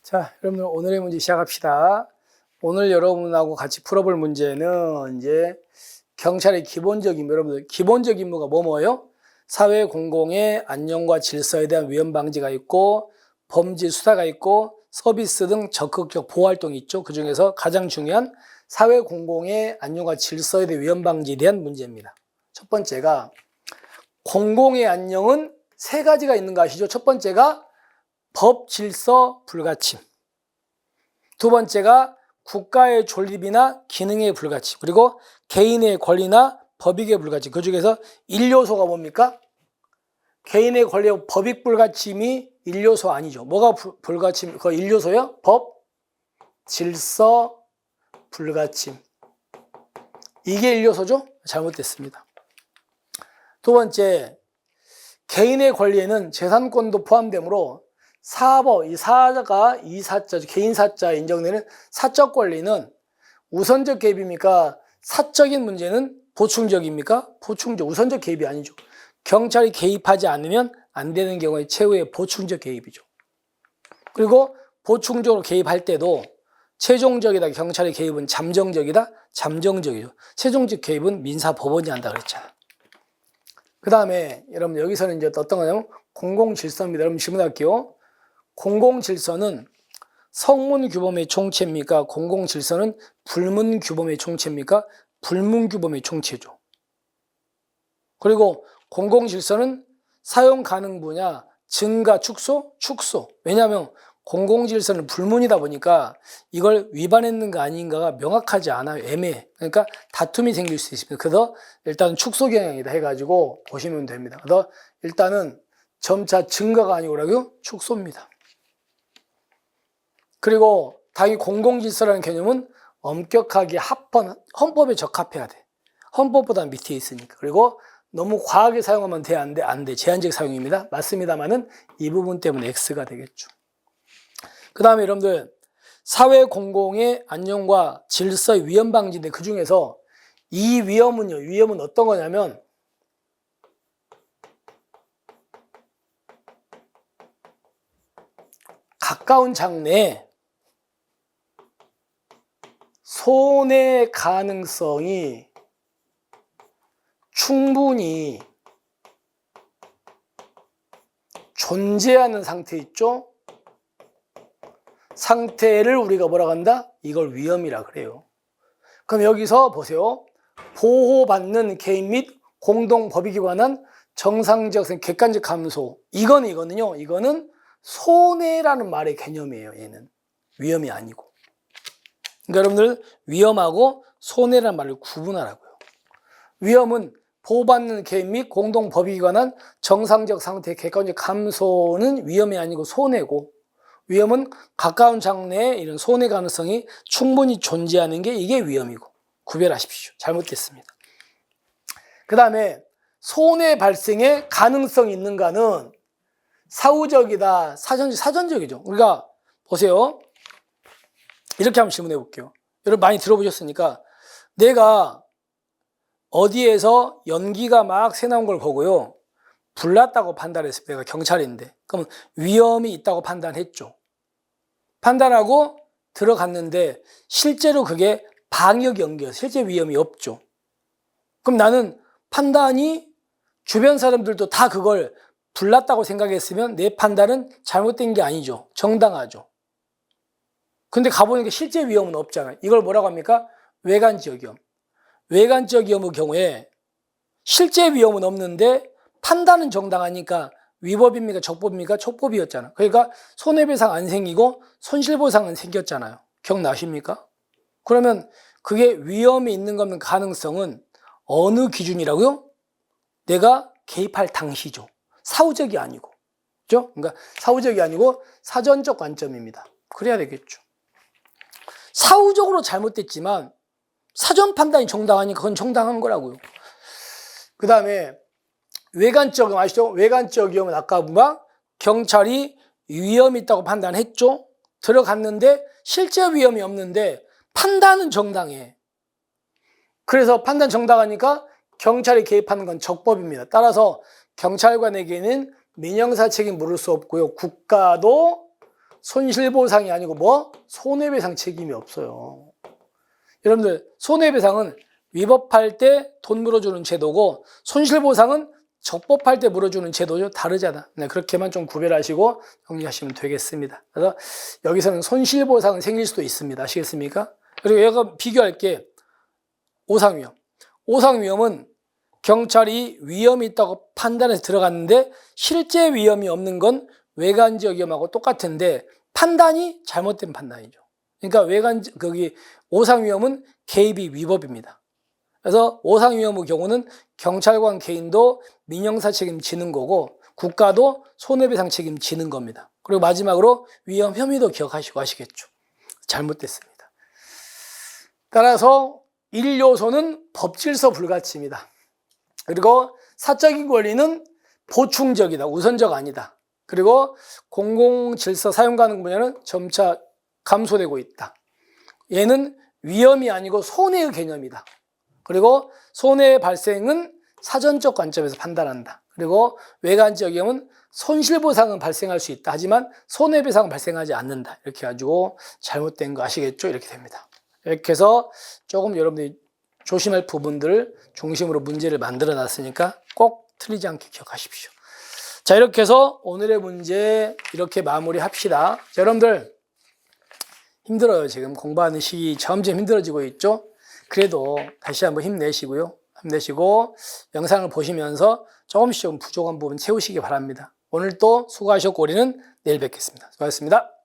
자, 여러분들 오늘의 문제 시작합시다. 오늘 여러분하고 같이 풀어볼 문제는 이제 경찰의 기본적 임무, 여러분들 기본적 임무가 뭐예요? 사회 공공의 안녕과 질서에 대한 위험 방지가 있고 범죄 수사가 있고 서비스 등 적극적 보호 활동이 있죠. 그 중에서 가장 중요한 사회 공공의 안녕과 질서에 대한 위험 방지에 대한 문제입니다. 첫 번째가 공공의 안녕은 세 가지가 있는 거 아시죠? 첫 번째가 법, 질서, 불가침. 두 번째가 국가의 존립이나 기능의 불가침. 그리고 개인의 권리나 법익의 불가침. 그 중에서 1요소가 뭡니까? 개인의 권리와 법익 불가침이 1요소 아니죠. 뭐가 불가침? 그거 1요소요? 법, 질서, 불가침. 이게 1요소죠? 잘못됐습니다. 두 번째, 개인의 권리에는 재산권도 포함되므로 사법, 이 사자가 이 사자죠. 개인 사자에 인정되는 사적 권리는 우선적 개입입니까? 사적인 문제는 보충적입니까? 보충적, 우선적 개입이 아니죠. 경찰이 개입하지 않으면 안 되는 경우에 최후의 보충적 개입이죠. 그리고 보충적으로 개입할 때도 최종적이다. 경찰의 개입은 잠정적이다. 잠정적이죠. 최종적 개입은 민사법원이 한다 그랬잖아. 그 다음에 여러분 여기서는 이제 어떤 거냐면 공공질서입니다. 여러분 질문할게요. 공공질서는 성문규범의 총체입니까? 공공질서는 불문규범의 총체입니까? 불문규범의 총체죠. 그리고 공공질서는 사용 가능 분야, 증가, 축소? 축소. 왜냐하면 공공질서는 불문이다 보니까 이걸 위반했는가 아닌가가 명확하지 않아요. 애매해. 그러니까 다툼이 생길 수 있습니다. 그래서 일단은 축소 경향이다 해가지고 보시면 됩니다. 그래서 일단은 점차 증가가 아니고 뭐라고요? 축소입니다. 그리고 당연히 공공질서라는 개념은 엄격하게 헌법에 적합해야 돼. 헌법보다 밑에 있으니까. 그리고 너무 과하게 사용하면 돼, 안 돼? 안 돼. 제한적 사용입니다. 맞습니다만은 이 부분 때문에 X가 되겠죠. 그 다음에 여러분들 사회 공공의 안녕과 질서의 위험 방지인데 그 중에서 이 위험은요. 위험은 어떤 거냐면 가까운 장래에 손해 가능성이 충분히 존재하는 상태 있죠? 상태를 우리가 뭐라고 한다? 이걸 위험이라 그래요. 그럼 여기서 보세요. 보호받는 개인 및 공동법익에 관한 정상적, 객관적 감소. 이거는요. 이거는 손해라는 말의 개념이에요. 얘는 위험이 아니고. 그러니까 여러분들 위험하고 손해라는 말을 구분하라고요. 위험은 보호받는 개인 및 공동법익에 관한 정상적 상태, 객관적 감소는 위험이 아니고 손해고, 위험은 가까운 장래에 이런 손해 가능성이 충분히 존재하는 게 이게 위험이고, 구별하십시오. 잘못됐습니다. 그 다음에 손해 발생의 가능성이 있는가는 사후적이다, 사전적이죠. 우리가 보세요. 이렇게 한번 질문해 볼게요. 여러분 많이 들어보셨으니까 내가 어디에서 연기가 막 새나온 걸 보고요. 불났다고 판단했습니다. 내가 경찰인데. 그럼 위험이 있다고 판단했죠. 판단하고 들어갔는데 실제로 그게 방역 연기여서 실제 위험이 없죠. 그럼 나는 판단이 주변 사람들도 다 그걸 불났다고 생각했으면 내 판단은 잘못된 게 아니죠. 정당하죠. 근데 가보니까 실제 위험은 없잖아요. 이걸 뭐라고 합니까? 외관적 위험. 외관적 위험의 경우에 실제 위험은 없는데 판단은 정당하니까 위법입니까? 적법입니까? 적법이었잖아. 그러니까 손해배상 안 생기고 손실보상은 생겼잖아요. 기억나십니까? 그러면 그게 위험이 있는 거면 가능성은 어느 기준이라고요? 내가 개입할 당시죠. 사후적이 아니고. 그죠? 그러니까 사후적이 아니고 사전적 관점입니다. 그래야 되겠죠. 사후적으로 잘못됐지만 사전 판단이 정당하니까 그건 정당한 거라고요. 그 다음에 외관적 위험 아시죠? 외관적 위험은 아까 뭔가 경찰이 위험이 있다고 판단했죠? 들어갔는데 실제 위험이 없는데 판단은 정당해. 그래서 판단 정당하니까 경찰이 개입하는 건 적법입니다. 따라서 경찰관에게는 민형사 책임 물을 수 없고요. 국가도 손실보상이 아니고 뭐? 손해배상 책임이 없어요. 여러분들 손해배상은 위법할 때 돈 물어주는 제도고 손실보상은 적법할 때 물어주는 제도죠. 다르잖아. 네, 그렇게만 좀 구별하시고 정리하시면 되겠습니다. 그래서 여기서는 손실보상은 생길 수도 있습니다. 아시겠습니까? 그리고 얘가 비교할게. 오상위험. 오상위험은 경찰이 위험이 있다고 판단해서 들어갔는데 실제 위험이 없는 건 외관지역 위험하고 똑같은데 판단이 잘못된 판단이죠. 그러니까 오상위험은 개입이 위법입니다. 그래서 오상위험의 경우는 경찰관 개인도 민형사 책임지는 거고 국가도 손해배상 책임지는 겁니다. 그리고 마지막으로 위험 혐의도 기억하시고 하시겠죠. 잘못됐습니다. 따라서 1요소는 법질서 불가치입니다. 그리고 사적인 권리는 보충적이다. 우선적 아니다. 그리고 공공질서 사용 가능 분야는 점차 감소되고 있다. 얘는 위험이 아니고 손해의 개념이다. 그리고 손해 발생은 사전적 관점에서 판단한다. 그리고 외관지역 위험은 손실보상은 발생할 수 있다. 하지만 손해배상은 발생하지 않는다. 이렇게 해가지고 잘못된 거 아시겠죠? 이렇게 됩니다. 이렇게 해서 조금 여러분들이 조심할 부분들을 중심으로 문제를 만들어 놨으니까 꼭 틀리지 않게 기억하십시오. 자, 이렇게 해서 오늘의 문제 이렇게 마무리합시다. 자, 여러분들 힘들어요. 지금 공부하는 시기 점점 힘들어지고 있죠? 그래도 다시 한번 힘내시고요. 힘내시고 영상을 보시면서 조금씩 좀 부족한 부분 채우시기 바랍니다. 오늘 또 수고하셨고 우리는 내일 뵙겠습니다. 수고하셨습니다.